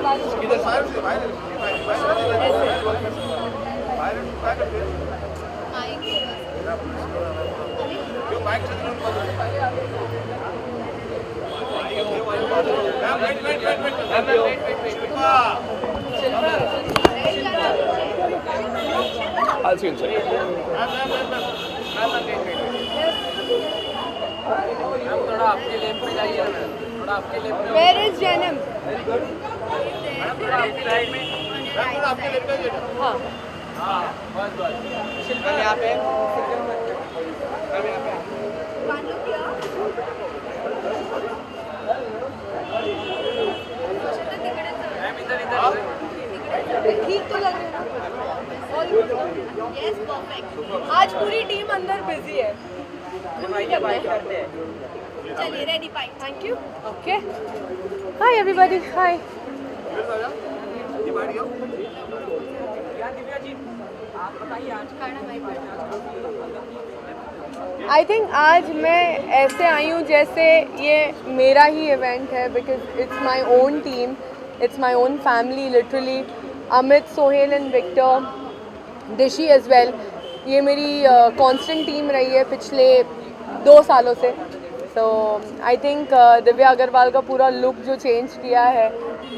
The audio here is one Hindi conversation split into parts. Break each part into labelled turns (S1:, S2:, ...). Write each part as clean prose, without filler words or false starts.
S1: I'll see you inside.
S2: Where is Janam? हाँ
S3: शिल्पा यहाँ पे
S2: ठीक तो लग रहा है ना? Yes, perfect. आज पूरी टीम अंदर बिजी है. चलिए ready pi. Thank you. Okay. Hi everybody. Hi. I think आज मैं ऐसे आई हूँ जैसे ये मेरा ही इवेंट है because it's my own team, it's my own family literally. Amit, Sohail and Victor, दिशी एज वेल. ये मेरी कांस्टेंट टीम रही है पिछले 2 सालों से. सो आई थिंक दिव्या अग्रवाल का पूरा लुक जो चेंज किया है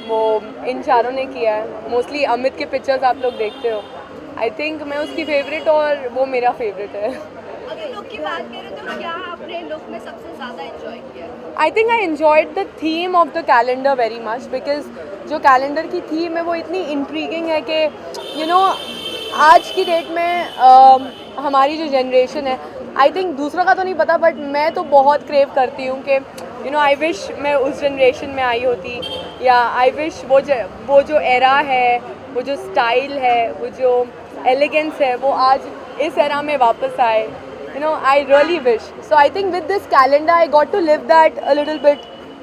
S2: वो इन चारों ने किया है. मोस्टली अमित के पिक्चर्स आप लोग देखते हो. आई थिंक मैं उसकी फेवरेट और वो मेरा फेवरेट है.
S4: अगर लुक की बात करें तो क्या आपने लुक में सबसे ज़्यादा एंजॉय किया?
S2: I think I enjoyed the theme of the calendar very much because जो कैलेंडर की थीम है वो इतनी इंट्रीगिंग है कि यू नो आज की डेट में हमारी जो जनरेशन है, आई थिंक दूसरों का तो नहीं पता बट मैं तो बहुत क्रेव करती हूँ कि यू नो आई विश मैं उस जनरेशन में आई होती, या आई विश वो जो एरा है, वो जो स्टाइल है, वो जो एलिगेंस है वो आज इस एरा में वापस आए. You know, I really wish. So I think with this calendar, I got to live that a little bit.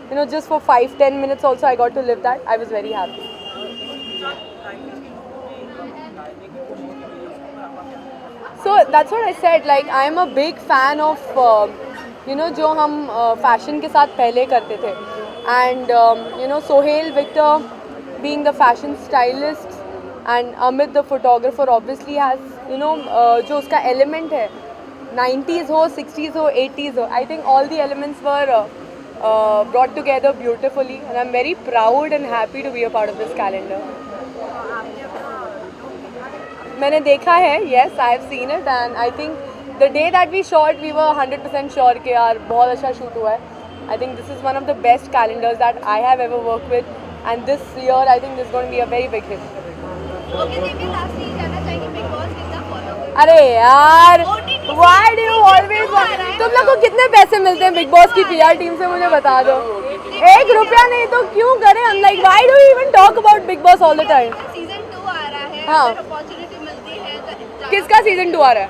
S2: You know, just for 5-10 minutes also, I got to live that. I was very happy. So that's what I said. Like I am a big fan of, you know, जो हम fashion के साथ पहले करते थे. And you know, Sohail, Victor, being the fashion stylist, and Amit, the photographer, obviously has, you know, जो उसका element है. 90s हो, 60s हो, 80s हो. I think all the elements were brought together beautifully, and I'm very proud and happy to be a part of this calendar. मैंने देखा है, yes, I have seen it, and I think the day that we shot, we were 100% sure कि यार बहुत अच्छा shoot हुआ है. I think this is one of the best calendars that I have ever worked with, and this year I think this is going to be a very big hit.
S4: Okay Divya, last नहीं जाना चाहिए बिग बॉस कितना फॉलो करते?
S2: अरे यार, why do you always want? तुम लोग को कितने पैसे मिलते हैं बिग बॉस की PR टीम से, मुझे बता दो. 1 रुपया नहीं तो क्यों करें हम. Like why do you even talk about big boss all the time?
S4: Season 2 आ रहा है,
S2: हाँ.
S4: अगर अपॉर्चुनिटी मिलती है तो
S2: किसका सीजन 2 आ रहा है?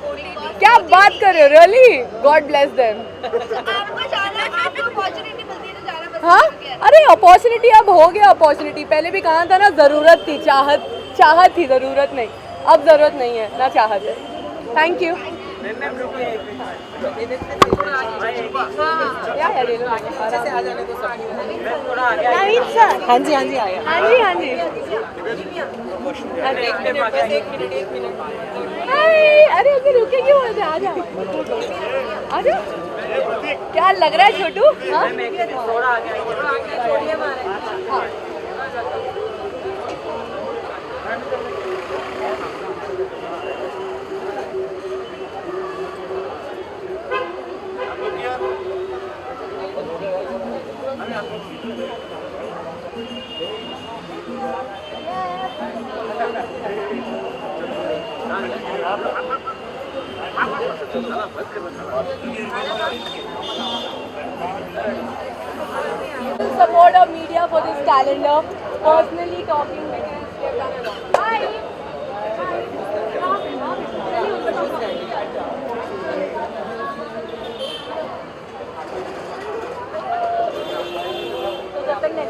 S2: क्या बात कर रहे हो? रियली? God bless them.
S4: आपको जाना, आपको अपॉर्चुनिटी मिलती है तो जाना पसंद
S2: हाँ,
S4: करेंगे?
S2: अरे अपॉर्चुनिटी अब हो गया. अपॉर्चुनिटी पहले भी कहा था ना, ज़रूरत थी, चाहत थी, ज़रूरत नहीं. अब ज़रूरत नहीं है ना, चाहत है. Thank you.
S3: हाँ जी हाँ जी आया.
S2: हाँ जी हाँ जी. अरे अभी रुके क्यों? आ जाओ आ जाओ. क्या लग रहा है छोटू? हाँ हाँ. Support of media for this calendar. Personally talking because we have done a lot. Bye. तो जब तक नहीं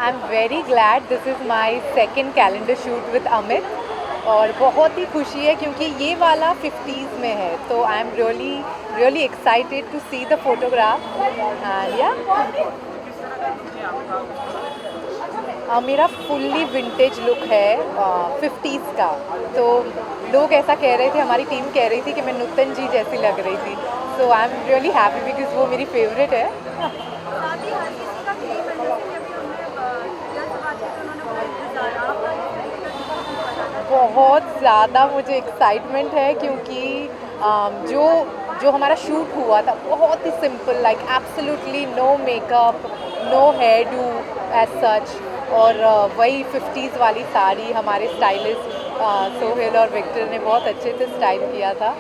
S1: I'm very glad this is my second calendar shoot with Amit और बहुत ही खुशी है क्योंकि ये वाला 50s में है तो I am really excited to see the photograph and या मेरा फुल्ली विंटेज लुक है 50s का। तो लोग ऐसा कह रहे थे, हमारी टीम कह रही थी कि मैं नूतन जी जैसी लग रही थी। So I am really happy because वो मेरी फेवरेट है। बहुत ज़्यादा मुझे एक्साइटमेंट है क्योंकि जो हमारा शूट हुआ था बहुत ही simple, like absolutely no makeup, no hairdo as such, और वही 50s वाली साड़ी हमारे स्टाइलिस्ट सोहेल और विक्टर ने बहुत अच्छे से स्टाइल किया था।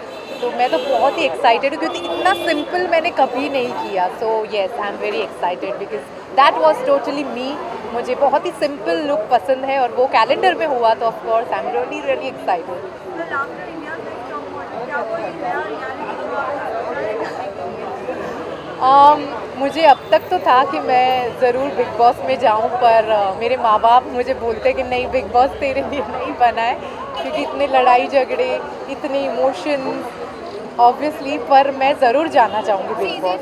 S1: तो मैं तो बहुत ही एक्साइटेड हूँ क्योंकि इतना सिंपल मैंने कभी नहीं किया। So yes, I am very excited because that was totally me. मुझे बहुत ही सिंपल लुक पसंद है और वो कैलेंडर में हुआ तो of course I am really excited. मुझे अब तक तो था कि मैं ज़रूर बिग बॉस में जाऊं, पर मेरे माँ बाप मुझे बोलते कि नहीं, बिग बॉस तेरे लिए नहीं बना है क्योंकि इतने लड़ाई झगड़े, इतने इमोशंस ऑब्वियसली, पर मैं ज़रूर जाना चाहूँगी बिग बॉस।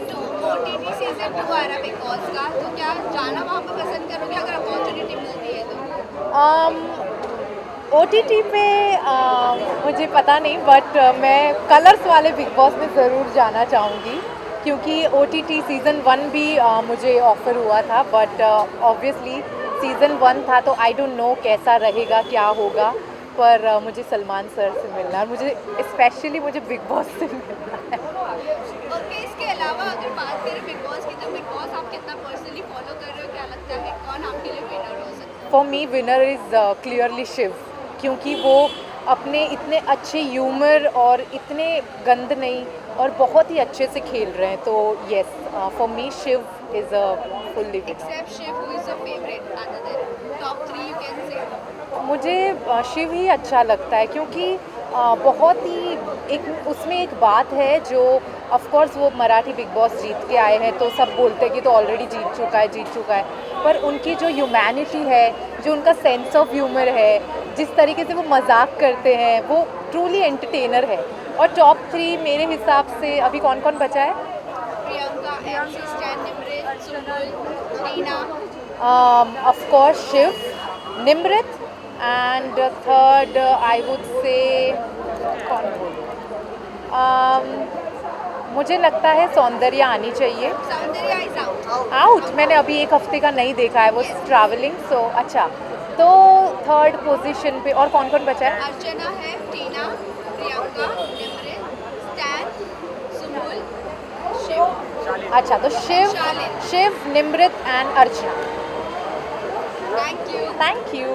S4: सीजन 2 आ रहा बिग बॉस का, तो क्या जाना वहाँ पर पसंद करोगे अगर अपॉर्चुनिटी मिलती है तो?
S1: OTT पे मुझे पता नहीं, बट मैं कलर्स वाले बिग बॉस में ज़रूर जाना चाहूँगी क्योंकि OTT सीज़न 1 भी मुझे ऑफ़र हुआ था, बट ऑब्वियसली सीज़न 1 था तो आई डोंट नो कैसा रहेगा, क्या होगा, पर मुझे सलमान सर से मिलना है, मुझे स्पेशली मुझे बिग बॉस से मिलना है।
S4: ओके, इसके अलावा अगर बात करें बिग बॉस की, तो बिग बॉस आप कितना पर्सनली फॉलो कर रहे हो, क्या लगता है कौन आपके लिए विनर हो सकता है?
S1: For me winner is clearly Shiv, क्योंकि वो अपने इतने अच्छे ह्यूमर और इतने गंद नहीं और बहुत ही अच्छे से खेल रहे हैं। तो yes, for me Shiv is a fully winner.
S4: Except Shiv, who is your favourite other than top 3 you can say?
S1: मुझे शिव ही अच्छा लगता है क्योंकि बहुत ही उसमें एक बात है जो ऑफ कोर्स वो मराठी बिग बॉस जीत के आए हैं तो सब बोलते हैं कि तो ऑलरेडी जीत चुका है, पर उनकी जो ह्यूमैनिटी है, जो उनका सेंस ऑफ ह्यूमर है, जिस तरीके से वो मजाक करते हैं, वो ट्रूली एंटरटेनर है। और टॉप 3 मेरे हिसाब से अभी कौन कौन बचा है?
S4: Priyanka, MC Stan, Nimrat, Sumbul, Tina.
S1: Of course Shiv, Nimrat, and third I would say कौन बोलूं? मुझे लगता है सौंदर्य आनी चाहिए।
S4: सौंदर्या इज
S1: आउट, मैंने अभी एक हफ्ते का नहीं देखा है, वो ट्रैवलिंग। सो अच्छा, तो थर्ड पोजीशन पे और कौन कौन बचा है?
S4: अर्चना है, टीना, प्रियंका, निम्रत, स्टैन, सुम्बुल, शिव।
S1: अच्छा, तो Shiv, Nimrat and Archana.
S4: Thank you.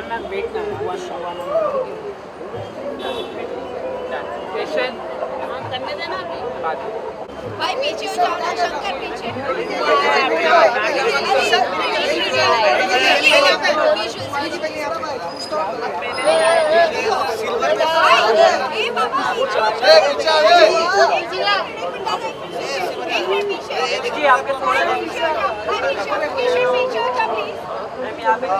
S3: Ma'am wait ना, वन पेशेंट करने देना अभी बात।
S4: भाई पीछे हो जाओ ना, शंकर पीछे। ए बाबा,
S3: जी आपके थोड़ा मैम यहाँ पे
S4: मैं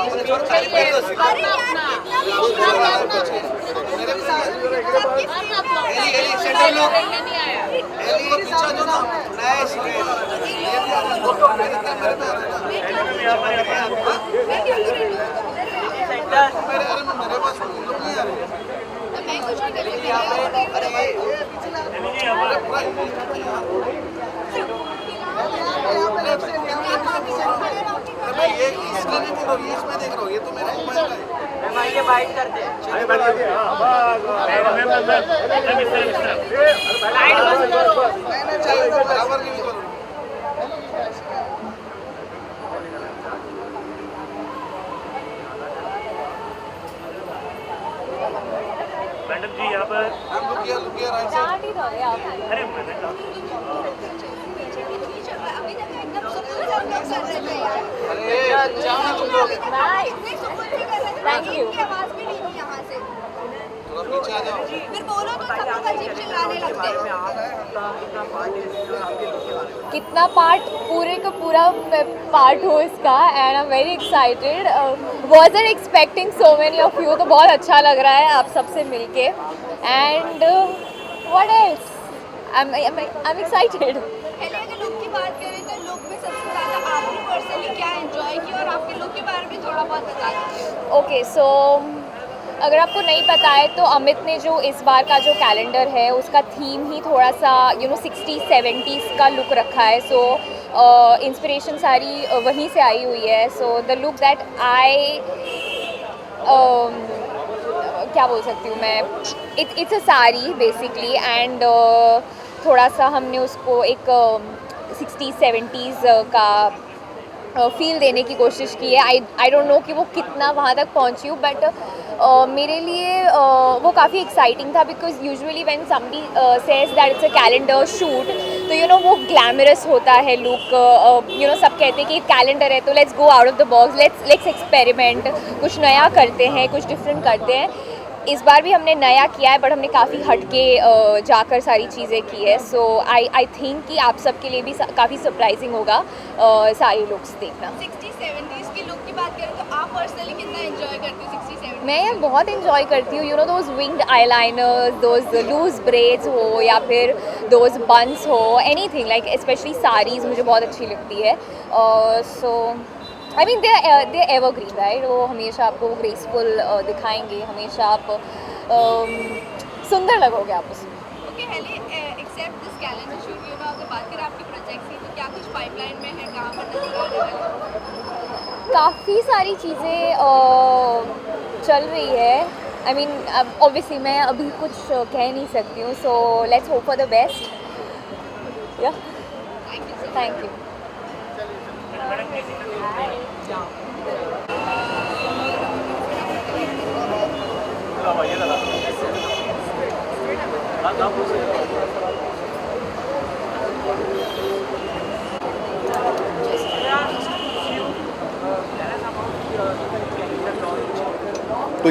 S4: कुछ नहीं
S3: मैम आइए बाइट करते हैं
S5: मैडम जी यहाँ पर अरे
S4: अभी तक एकदम सुकून से हम लोग कर रहे थे यार। Thank you. आवाज भी नहीं थी यहाँ से। फिर बोलो तो सब लोग अजीब चिल्लाने लगते हैं।
S2: कितना पार्ट पूरे का पूरा पार्ट हो इसका and I am very excited wasn't expecting so many of you तो बहुत अच्छा लग रहा है आप सबसे मिलके and what else I am excited.
S4: पहले अगर लुक की बात करें तो लुक में सबसे ज़्यादा आपने पर्सनली क्या एंजॉय किया और आपके लुक के बारे में थोड़ा बहुत बता दीजिए।
S2: ओके सो अगर आपको नहीं पता है तो अमित ने जो इस बार का जो कैलेंडर है उसका थीम ही थोड़ा सा 60s-70s का लुक रखा है सो इंस्पिरेशन सारी वहीं से आई हुई है so the look that I क्या बोल सकती हूँ मैं it's a sari basically and थोड़ा सा हमने उसको एक 60s-70s का फील देने की कोशिश की है आई डोंट नो कि वो कितना वहाँ तक पहुँची हूँ बट मेरे लिए वो काफ़ी एक्साइटिंग था because usually when somebody says that it's a calendar shoot तो यू नो वो ग्लैमरस होता है लुक यू नो सब कहते हैं कि कैलेंडर है तो let's go out of the box let's experiment कुछ नया करते हैं कुछ डिफरेंट करते हैं। इस बार भी हमने नया किया है बट हमने काफ़ी हट के जाकर सारी चीज़ें की है सो आई थिंक कि आप सबके लिए भी काफ़ी सरप्राइजिंग होगा सारी लुक्स देखना।
S4: 60s-70s की लुक की बात करें तो आप पर्सनली कितना एंजॉय करते हो 60s-70s?
S2: मैं यार बहुत इन्जॉय करती हूँ you know those winged eyeliners those loose braids हो या फिर दोज बंस हो एनीथिंग लाइक स्पेशली साड़ीज़ मुझे बहुत अच्छी लगती है so I mean they evergreen right वो हमेशा आपको ग्रेसफुल दिखाएंगे हमेशा आप सुंदर लगोगे आप उसमें।
S4: Okay Helly except this calendar shoot you know अगर बात करें आपके प्रोजेक्ट्स की तो क्या कुछ पाइपलाइन में है कहाँ पर नजर आने वाला?
S2: काफ़ी सारी चीज़ें चल रही है आई मीन ऑब्वियसली मैं अभी कुछ कह नहीं सकती हूँ so let's hope for the best या थैंक यू।
S6: तो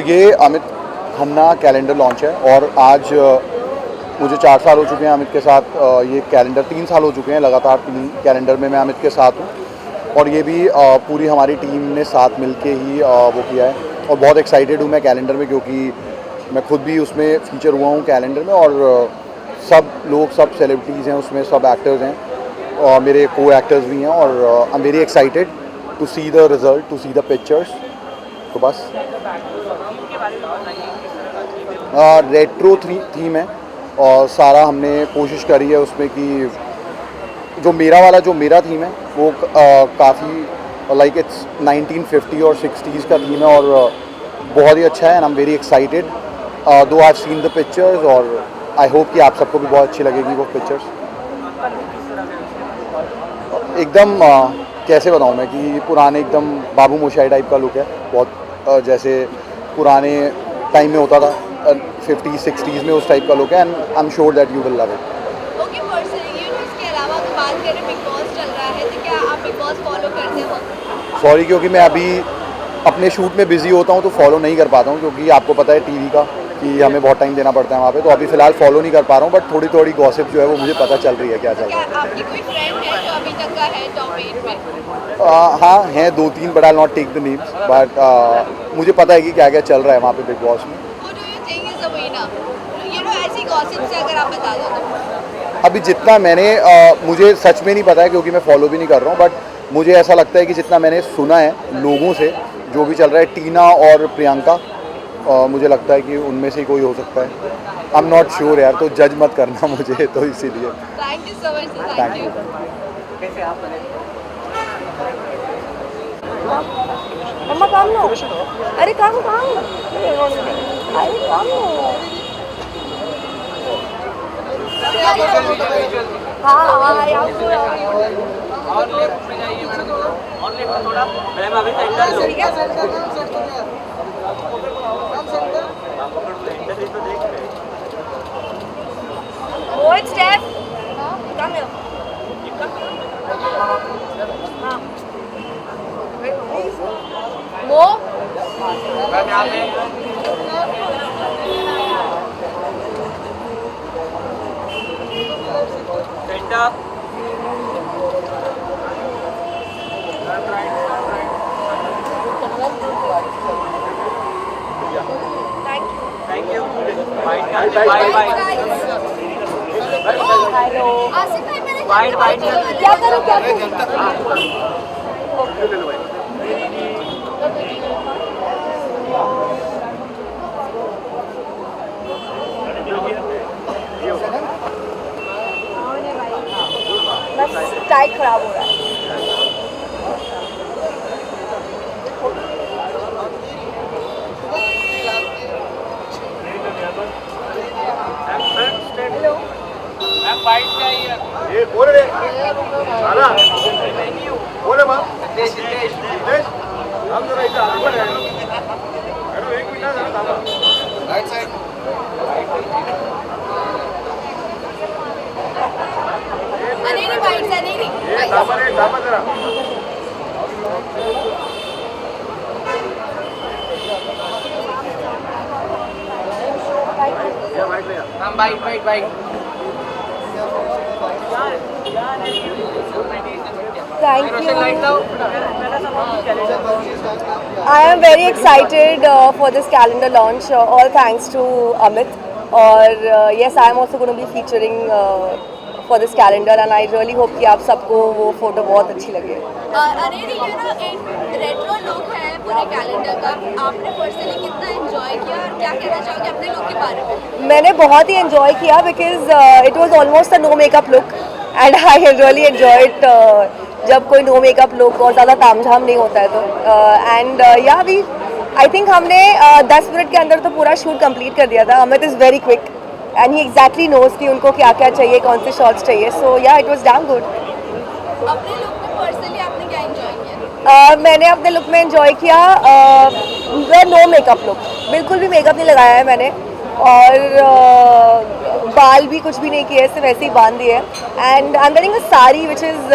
S6: ये अमित खन्ना कैलेंडर लॉन्च है और आज मुझे 4 साल हो चुके हैं अमित के साथ ये कैलेंडर 3 साल हो चुके हैं लगातार 3 कैलेंडर में मैं अमित के साथ हूँ और ये भी पूरी हमारी टीम ने साथ मिलके ही वो किया है और बहुत एक्साइटेड हूँ मैं कैलेंडर में क्योंकि मैं खुद भी उसमें फीचर हुआ हूँ कैलेंडर में और सब लोग सब सेलिब्रिटीज़ हैं उसमें सब एक्टर्स हैं और मेरे को एक्टर्स भी हैं और I am very excited to see the result to see the pictures तो बस रेट्रो थीम है और सारा हमने कोशिश करी है उसमें कि जो मेरा थीम है वो काफ़ी लाइक इट्स 1950 और 60s का थीम है और बहुत ही अच्छा है and I am very excited though I have seen the pictures और आई होप कि आप सबको भी बहुत अच्छी लगेगी वो पिक्चर्स। एकदम कैसे बताऊँ मैं कि पुराने एकदम बाबू मोशाई टाइप का लुक है बहुत जैसे पुराने टाइम में होता था 50s-60s में उस टाइप का लुक है and I am sure that you will love it.
S4: Okay personally you know इसके अलावा अगर बात करें बिग बॉस चल रहा है तो क्या आप बिग बॉस फॉलो करते हो?
S6: सॉरी क्योंकि मैं अभी अपने शूट में बिज़ी होता हूँ तो फॉलो नहीं कर पाता हूँ क्योंकि आपको पता है टीवी का कि हमें बहुत टाइम देना पड़ता है वहाँ पे, तो अभी फ़िलहाल फॉलो नहीं कर पा रहा हूँ, बट थोड़ी थोड़ी गॉसिप जो है वो मुझे पता चल रही है क्या चल
S4: क्या
S6: रहा
S4: आपकी कोई फ्रेंड है जो अभी तक का है टॉप 8 में?
S6: है। हाँ हैं 2-3, but I not take the names, but मुझे पता है कि क्या क्या चल रहा है वहाँ पे बिग बॉस में।
S4: Who do you think is the winner? You know ऐसी गॉसिप से अगर आप बता दो तो।
S6: अभी जितना मैंने मुझे सच में नहीं पता है क्योंकि मैं फॉलो भी नहीं कर रहा हूँ, बट मुझे ऐसा लगता है कि जितना मैंने सुना है लोगों से जो भी चल रहा है, टीना और प्रियंका, मुझे लगता है कि उनमें से ही कोई हो सकता है। आई एम नॉट श्योर यार, तो जज मत करना मुझे, तो इसीलिए।
S4: Thank you so much sir,
S6: Thank
S4: thank
S6: you.
S4: You.
S3: कैसे आप बने?
S2: मम्मा काम लो, अरे काम काम, अरे काम लो। हाँ हाँ आपको
S3: और लेफ्ट में जाइए मैडम, और लेफ्ट थोड़ा। मैम अभी सेंटर लो। आप पकड़ लो, इंटरव्यू तो देख रहे हैं।
S2: One step. Come here. Mo.
S3: Ma'am यहाँ पे सेंटर। Thank you. वाइट कर दे, वाइट वाइट
S4: आसिफ भाई मैंने
S3: वाइट वाइट कर दे।
S2: क्या करूँ क्या करूँ? बस टाइट खराब हो रहा है।
S3: मैम वाइट चाहिए।
S6: ये बोल रे साला बोले मां
S3: सिद्धेश सिद्धेश।
S6: हम जरा इधर आगे बढ़े मैडम, एक मिनट जरा थांबा। Right side
S4: Aneri white Aneri
S6: थांबा जरा।
S3: Ma'am white white white.
S2: Thank you.
S3: Light लाओ।
S2: I am very excited for this calendar launch. All thanks to Amit. और yes, I am also going to be featuring for this calendar, and I really hope कि आप सबको वो फोटो बहुत अच्छी लगे।
S4: अनेरी ये ना एक रेट्रो लुक है पूरे कैलेंडर का, आपने पर्सनली कितना एंजॉय किया और क्या कहना चाहोगे अपने लुक के बारे में?
S2: मैंने बहुत ही एंजॉय किया because it was almost a no makeup look and I really enjoy it. जब कोई नो मेकअप लुक और ज़्यादा तामझाम नहीं होता है तो एंड या वी आई थिंक हमने 10 मिनट के अंदर तो पूरा शूट कंप्लीट कर दिया था। Amit is very quick and he exactly knows कि उनको क्या क्या चाहिए, कौन से शॉट्स चाहिए। सो या इट वॉज डैम गुड।
S4: अपने लुक में पर्सनली आपने क्या एंजॉय किया?
S2: मैंने अपने लुक में एंजॉय किया नो मेकअप लुक, बिल्कुल भी मेकअप नहीं लगाया है मैंने, और बाल भी कुछ भी नहीं किए, सिर्फ वैसे ही बांध दिए। And I am wearing a sari which is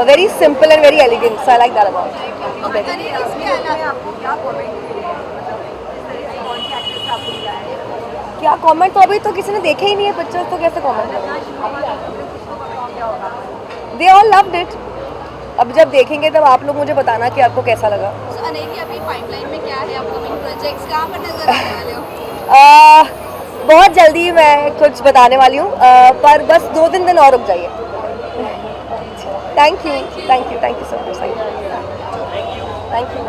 S2: very simple and very elegant, so I like that about.
S4: Aneri इसके अलावा
S2: क्या कमेंट, तो अभी तो किसी ने देखे ही नहीं है पिक्चर्स, तो कैसे comment? They all loved it. अब जब देखेंगे तब आप लोग मुझे बताना कि आपको कैसा लगा।
S4: So, अनेरी अभी पाइपलाइन में क्या है अपकमिंग प्रोजेक्ट्स, कहाँ पर नजर आने वाले हो?
S2: बहुत जल्दी मैं कुछ बताने वाली हूँ, पर बस 2-3 दिन और रुक जाइए। Thank you so much, thank you.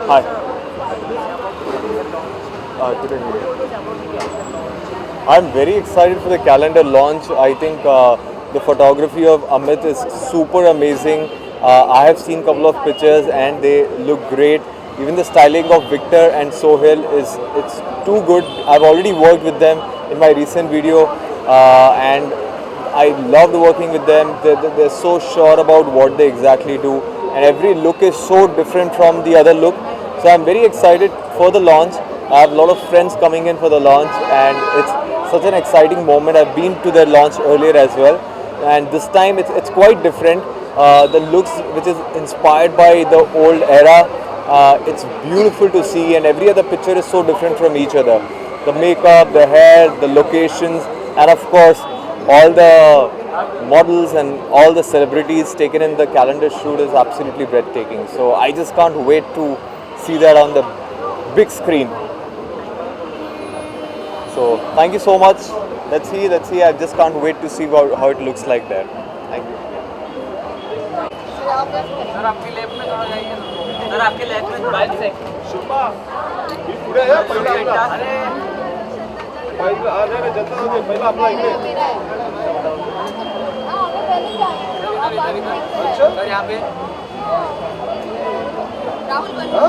S5: Hi. Good evening. I'm very excited for the calendar launch. I think the photography of Amit is super amazing. I have seen a couple of pictures and they look great. Even the styling of Victor and Sohail it's too good. I've already worked with them in my recent video and I loved working with them. They're so sure about what they exactly do. and every look is so different from the other look. So I'm very excited for the launch. I have a lot of friends coming in for the launch, and it's such an exciting moment. I've been to their launch earlier as well, and this time it's quite different. The looks, which is inspired by the old era, it's beautiful to see, and every other picture is so different from each other. The makeup, the hair, the locations, and of course all the models and all the celebrities taken in the calendar shoot is absolutely breathtaking. So I just can't wait to see that on the big screen. So thank you so much. Let's see. I just can't wait to see how it looks like there. Thank you.
S3: Sir आपके लेफ्ट में थोड़ा जाइए सर आपके लेफ्ट में थोड़ा से सर यहाँ पे
S4: Rahul Verma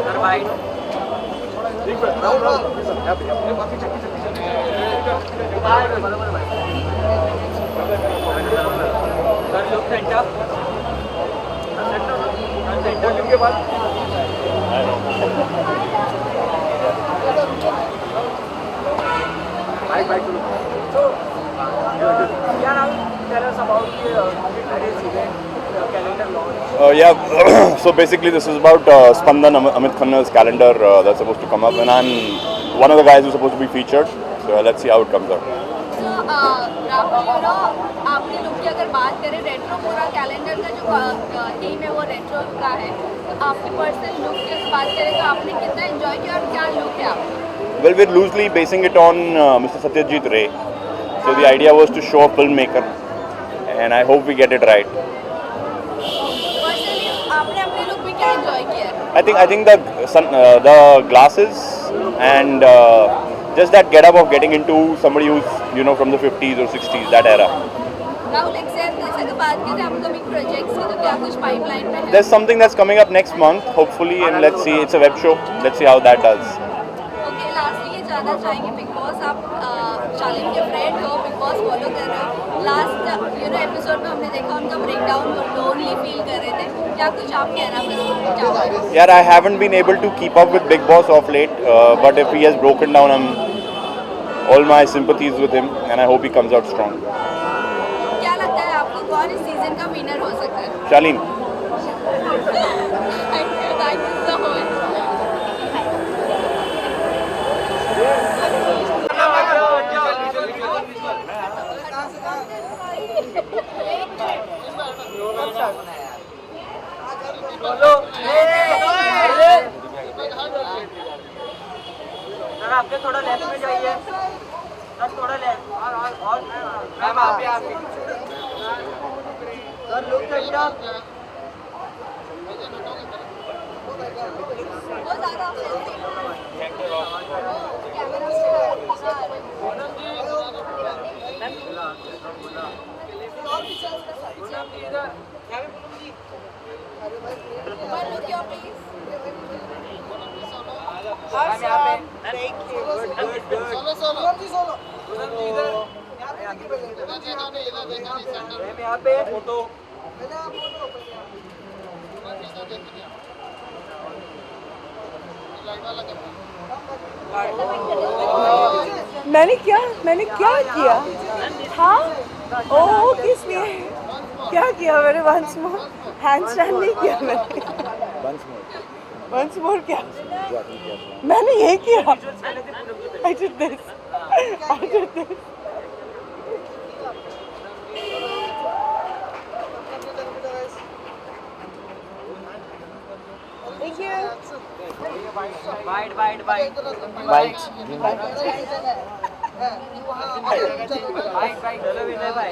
S3: sir white sir look centre centre के बाद So, yeah, now tell us about the marriage event, calendar launch.
S7: Yeah, so basically this is about Spandan, Amit Khanna's calendar that's supposed to come up, and I'm one of the guys who's supposed to be featured. So let's see how it comes out.
S4: So, Rahul आपने लोग की अगर बात करें रेट्रो पूरा कैलेंडर का जो थीम है वो रेट्रो का है, तो आपकी पर्सनल लुक की बात करें तो आपने कितना एंजॉय किया और क्या लुक है आपका?
S7: Well, we're loosely basing it on Mr. Satyajit Ray. So the idea was to show a filmmaker, and I hope we get it right.
S4: Personally आपने अपने लुक में क्या एंजॉय किया है?
S7: I think the glasses and just that get up of getting into somebody who's from the 50s or 60s, that era.
S4: Rahul except जैसे कि बात करें अपकमिंग प्रोजेक्ट्स की तो क्या कुछ पाइपलाइन में है?
S7: There's something that's coming up next month, hopefully, and let's see. It's a web show. Let's see how that does.
S4: Okay lastly ये जानना चाहेंगे बिग बॉस आप शालीन के फ्रेंड हो, बिग बॉस फॉलो कर रहे हो, लास्ट एपिसोड में हमने देखा उनका ब्रेकडाउन वो लोनली फील कर रहे थे, क्या कुछ आप कहना पसंद चाहोगे?
S7: Yeah, I haven't been able to keep up with Big Boss of late, but if he has broken down, all my sympathies with him, and I hope he comes out strong.
S4: क्या लगता है आपको कौन इस सीजन का विनर हो सकता है?
S7: Shaleen.
S4: Thank you so much.
S3: Sir आपके थोड़ा लेफ्ट में जाइए सर थोड़ा लेफ्ट और मैम आप भी सर लुक सेंटर
S4: वो ज़्यादा
S3: यहाँ पे फोटो
S2: मैंने क्या किया? हाँ, ओह किस लिए? क्या किया मैंने? वंस मोर हैंड स्टैंड नहीं किया मैंने। वंस मोर क्या? मैंने ये किया। I did this. Thank you.
S3: Wide चलो विनय भाई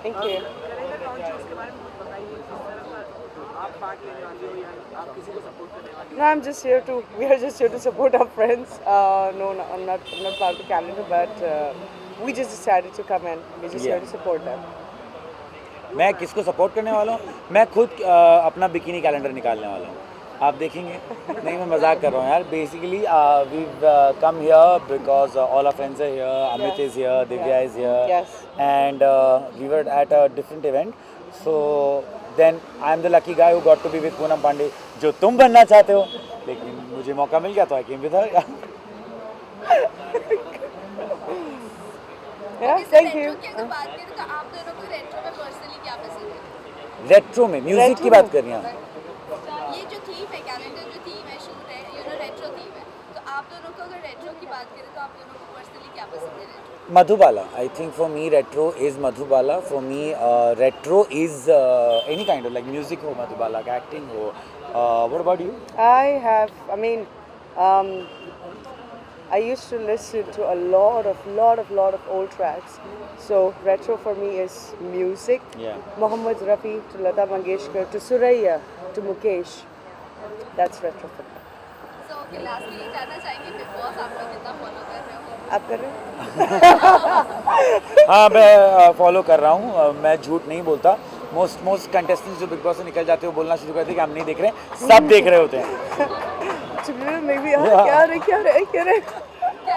S2: Thank you. No, we are just here to support our friends. No, I'm not part of the calendar, but we just decided to come and we're just here to support them.
S8: मैं किसको सपोर्ट करने वाला हूँ? मैं खुद अपना बिकिनी कैलेंडर निकालने वाला हूँ। आप देखेंगे। नहीं, मैं मजाक कर रहा हूँ यार। Basically we come here because all our friends are here, Amit is here, Divya is here,
S2: Yes.
S8: And we were at a different event, so then I am the lucky guy who got to be with Poonam Pandey, जो तुम बनना चाहते हो, लेकिन मुझे मौका मिल गया तो I came with her.
S2: Yeah, thank you.
S4: Retro की अगर बात करें तो आप दोनों को रेट्रो में पर्सनली क्या पसंद है?
S8: रेट्रो में म्यूजिक की बात कर रही हैं आप?
S4: ये जो थीम है, कैलेंडर जो थीम है, शूट है, रेट्रो थीम है, तो आप दोनों को अगर रेट्रो की बात करें तो आप दोनों को पर्सनली क्या पसंद है retro?
S8: Madhubala. I think for me retro is Madhubala. For me retro is any kind of like music ho Madhubala, acting ho. What about you?
S2: I used to listen to a lot of old tracks. So retro for me is music.
S8: Yeah.
S2: Mohammed Rafi to Lata Mangeshkar to Suraya to Mukesh. That's retro for me.
S4: So okay, lastly ये जानना चाहेंगे बिग बॉस आप लोग कितना फॉलो कर रहे हो?
S2: आप कर रहे हो?
S8: हाँ, मैं फॉलो कर रहा हूँ। मैं झूठ नहीं बोलता। मोस्ट कंटेस्टेंट्स जो बिग बॉस से निकल जाते हैं वो बोलना शुरू करते हैं कि हम नहीं देख रहे हैं, सब देख रहे होते हैं।
S2: मे बी क्या रहे
S4: क्या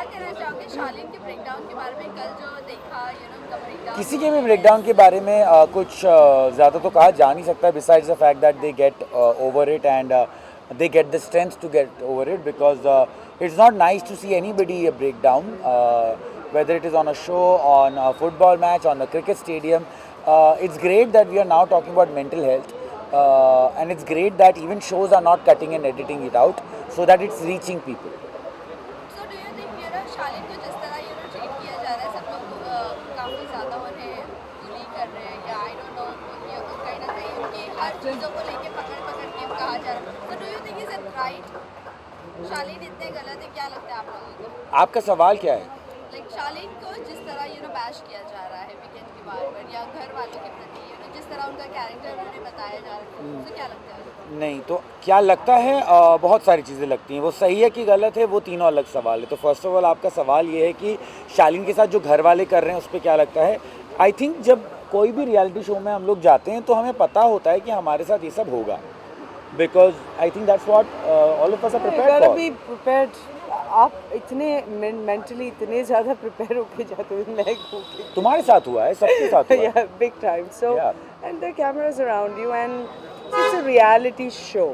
S4: कहना चाहोगे शालीन के ब्रेकडाउन के बारे में? कल जो देखा उनका ब्रेकडाउन,
S8: किसी के भी ब्रेकडाउन के बारे में कुछ ज़्यादा तो कहा जा नहीं सकता, besides the fact that they get over it and they get the strength to get over it, because it's not nice to see anybody break down, whether it is on a show, on a football match, on a cricket stadium. It's great that we are now talking about mental health, and it's great that even shows are not cutting and editing it out so that it's reaching people.
S4: So do you think Shaleen को जिस तरह ट्रीट किया जा रहा है, सब लोग काफ़ी ज़्यादा उन्हें बुली कर रहे हैं, या आई डोंट नो, कहीं ना कहीं उनकी हर चीज़ों को लेके पकड़ के कहा जा रहा है, तो do you think is it right? Shaleen इतने गलत है, क्या लगता है आप लोगों को?
S8: आपका सवाल क्या है?
S4: लाइक शालीन को जिस तरह बैश किया जा रहा है वीकेंड के बार पर, या घर वालों के प्रति जिस तरह उनका कैरेक्टर उन्हें बताया जा रहा है, तो क्या लगता है?
S8: नहीं, तो क्या लगता है, बहुत सारी चीज़ें लगती हैं। वो सही है कि गलत है, वो तीनों अलग सवाल है। तो फर्स्ट ऑफ ऑल आपका सवाल ये है कि शालीन के साथ जो घर वाले कर रहे हैं उस पर क्या लगता है। आई थिंक जब कोई भी रियलिटी शो में हम लोग जाते हैं तो हमें पता होता है कि हमारे साथ ये सब होगा, because I think that's what all of us are prepared for.
S2: Be prepared. आप इतने मेंटली इतने ज़्यादा प्रिपेयर होके जाते हो, मैं
S8: तुम्हारे साथ हुआ है, सबके साथ हुआ है।
S2: yeah, big time. So,
S8: Yeah.
S2: and the cameras around you, and it's a reality show.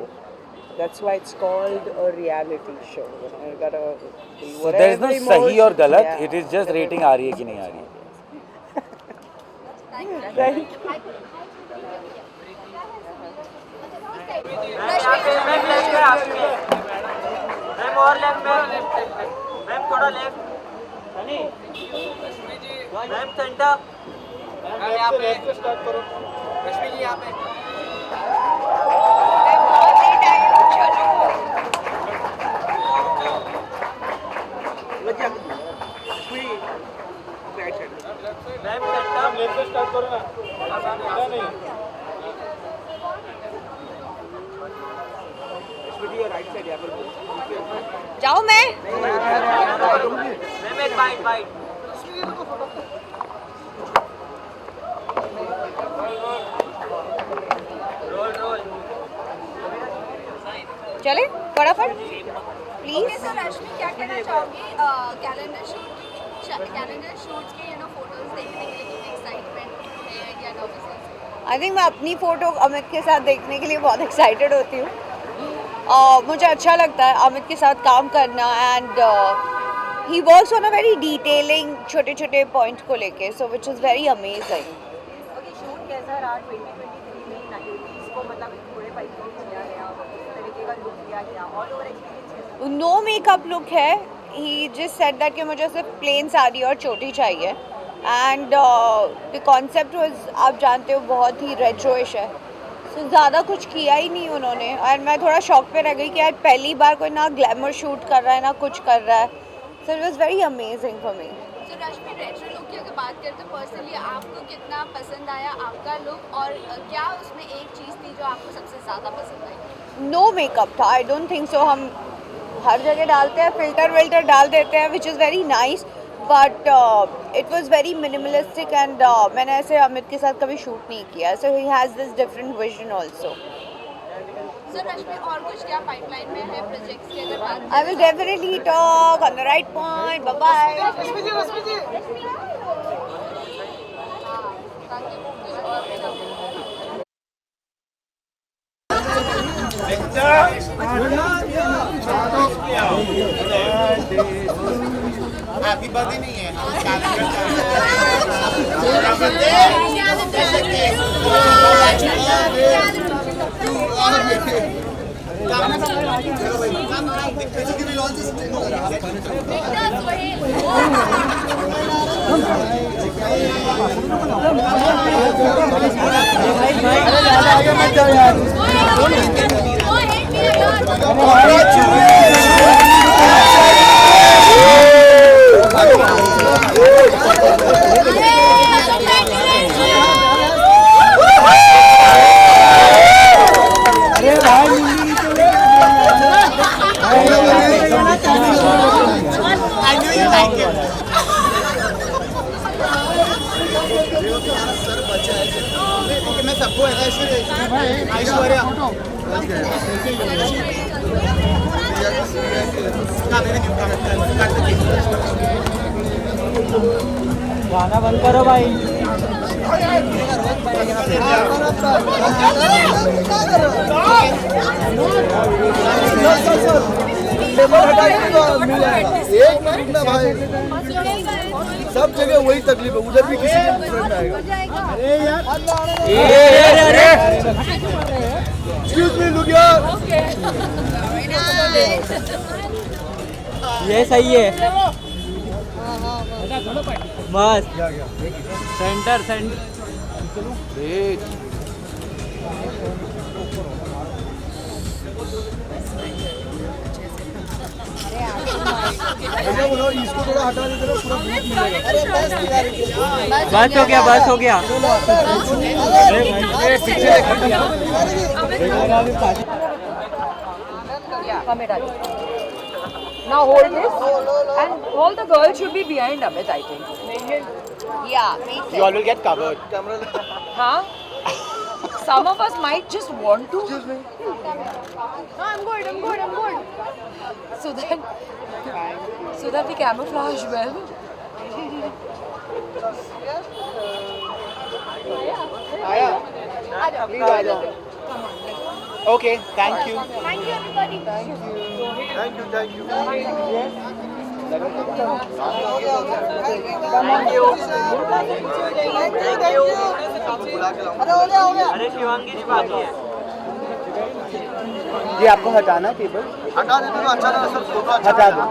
S2: That's why it's called a reality show. You gotta be
S8: So there is no
S2: whatever
S8: सही और
S2: emotions-
S8: गलत,
S2: yeah.
S8: it is just rating आ रही है कि नहीं आ रही है।
S2: Thank you.
S3: मैम लेफ्ट में आपके, मैम और लेफ्ट में, मैम थोड़ा लेफ्ट, मैम सेंटर, मैम यहाँ पे स्टार्ट करो, रश्मि जी यहाँ पे। मैम सेंटर, लेफ्ट से स्टार्ट करो ना, आसान है नहीं।
S2: जाओ मैं
S3: मैम एक बाइट, रोल।
S2: चले फटाफट प्लीज।
S4: ओके, सो रश्मि क्या कहना चाहोगी कैलेंडर शूट के फोटोज देखने के लिए? कितनी एक्साइटमेंट है या नर्वसनेस?
S2: आई थिंक मैं अपनी फ़ोटो अमित के साथ देखने के लिए बहुत एक्साइटेड होती हूँ। मुझे अच्छा लगता है अमित के साथ काम करना, and he works on a very detailing छोटे छोटे पॉइंट को लेके, so which is very amazing.
S9: Okay, shoot कैसा रहा 2023 में 90s को, मतलब थोड़े परिवर्तन किया गया, इस तरीके का लुक दिया गया, ऑल ओवर एक्सपीरियंस कैसा?
S2: नो मेकअप लुक है। ही जस्ट सेड दैट कि मुझे सिर्फ प्लेन साड़ी और चोटी चाहिए, एंड द कॉन्सेप्ट वाज, आप जानते हो, बहुत ही रेट्रोइश है। सो ज़्यादा कुछ किया ही नहीं उन्होंने, एंड मैं थोड़ा शॉक पे रह गई कि यार पहली बार कोई ना ग्लैमर शूट कर रहा है ना कुछ कर रहा है। So it was very amazing for me.
S4: So Rashmi, retro look की अगर बात करें तो पर्सनली आपको कितना पसंद आया आपका लुक, और क्या उसमें एक चीज़ थी जो आपको सबसे ज़्यादा पसंद आई?
S2: नो मेकअप था, आई डोंट थिंक सो। हम हर जगह डालते हैं, फिल्टर विल्टर डाल देते हैं, which is very nice, but it was very minimalistic, and मैंने ऐसे अमित के साथ कभी शूट नहीं किया, so he has this different vision also.
S4: Sir Rashmi और कुछ क्या पाइपलाइन में है प्रोजेक्ट्स की अगर बात
S9: I will definitely talk on the right point. Bye bye.
S3: गाना बंद करो भाई।
S6: एक मिनट ना भाई, सब जगह वही तकलीफ है, उधर भी किसी को डिफरेंट आएगा। एक्सक्यूज मी लुगिया,
S3: ये सही है, मस्त सेंटर सेंटर।
S6: इसको थोड़ा हटा देते ना, पूरा
S3: बस हो गया, बस हो गया।
S2: Now hold this, and all the girls should be behind Amit, I think.
S9: Yeah, makes sense.
S3: You all will get covered.
S2: Huh? Some of us might just want to. No, I'm good. So that we camouflage well.
S3: Okay, thank you.
S9: Thank you, everybody.
S6: Thank you.
S3: अरे शिवांगी जी बाकी है जी, आपको हटाना टेबल
S6: हटा देते तो अच्छा ना, सब फोटो अच्छा
S3: हटा दो।